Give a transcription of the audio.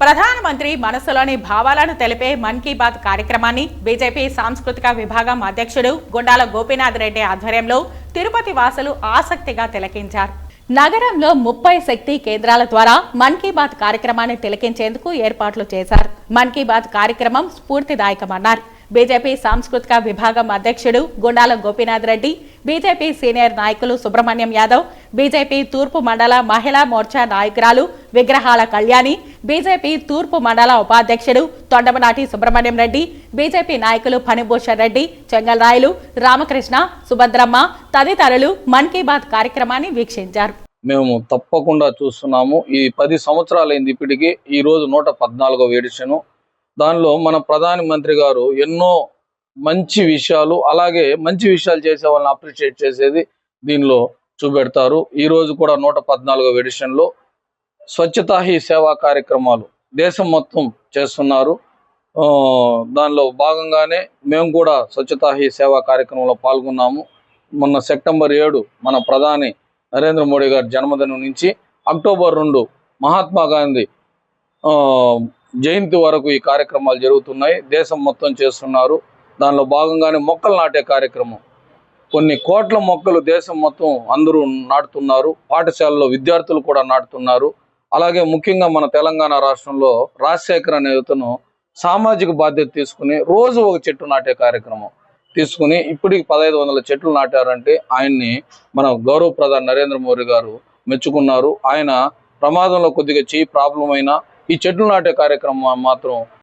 ప్రధానమంత్రి మనసులోని భావాలను తెలిపే మన్ కీ బాత్ కార్యక్రమాన్ని బీజేపీ సాంస్కృతిక విభాగం అధ్యక్షుడు గుండాల గోపీనాథ్ రెడ్డి ఆధ్వర్యంలో తిరుపతి వాసులు ఆసక్తిగా తిలకించారు. నగరంలో 30 శక్తి కేంద్రాల ద్వారా మన్ కీ బాత్ కార్యక్రమాన్ని తిలకించేందుకు ఏర్పాట్లు చేశారు. మన్ కీ బాత్ కార్యక్రమం స్ఫూర్తిదాయకమన్నారు. బీజేపీ సాంస్కృతిక విభాగం అధ్యక్షుడు గుండాల గోపీనాథ్ రెడ్డి, బీజేపీ సీనియర్ నాయకులు సుబ్రహ్మణ్యం యాదవ్, బీజేపీ తూర్పు మండల మహిళా మోర్చా నాయకురాలు విగ్రహాల కళ్యాణి, బీజేపీ తూర్పు మండల ఉపాధ్యక్షుడు తొండమనాటి సుబ్రహ్మణ్యం రెడ్డి, బీజేపీ నాయకులు ఫణిభూషణ్ రెడ్డి, చెంగల్రాయలు, రామకృష్ణ, సుభద్రమ్మ తదితరులు మన్ కీ బాత్ కార్యక్రమాన్ని వీక్షించారు. మేము తప్పకుండా చూస్తున్నాము. ఈ 10 సంవత్సరాలైంది ఇప్పటికీ. ఈ రోజు 114వ ఎడిషను. దానిలో మన ప్రధానమంత్రి గారు ఎన్నో మంచి విషయాలు, అలాగే మంచి విషయాలు చేసే వాళ్ళని అప్రిషియేట్ చేసేది దీనిలో చూపెడతారు. ఈ రోజు కూడా 114వ ఎడిషన్లో స్వచ్ఛతా హీ సేవా కార్యక్రమాలు దేశం మొత్తం చేస్తున్నారు. దానిలో భాగంగానే మేము కూడా స్వచ్ఛతా హీ సేవా కార్యక్రమంలో పాల్గొన్నాము. మొన్న సెప్టెంబర్ 7 మన ప్రధాని నరేంద్ర మోడీ గారి జన్మదినం నుంచి అక్టోబర్ 2 మహాత్మా గాంధీ జయంతి వరకు ఈ కార్యక్రమాలు జరుగుతున్నాయి. దేశం మొత్తం చేస్తున్నారు. దానిలో భాగంగానే మొక్కలు నాటే కార్యక్రమం, కొన్ని కోట్ల మొక్కలు దేశం మొత్తం అందరూ నాటుతున్నారు. పాఠశాలలో విద్యార్థులు కూడా నాటుతున్నారు. అలాగే ముఖ్యంగా మన తెలంగాణ రాష్ట్రంలో రాజశేఖర్ అనే యువతను సామాజిక బాధ్యత తీసుకుని రోజు ఒక చెట్టు నాటే కార్యక్రమం తీసుకుని ఇప్పటికి 1500 చెట్లు నాటారంటే ఆయన్ని మన గౌరవ ప్రధాని నరేంద్ర మోడీ గారు మెచ్చుకున్నారు. ఆయన ప్రమాదంలో కొద్దిగా చెయ్యి ప్రాబ్లం అయినా ఈ చెట్లు నాటే కార్యక్రమం మాత్రం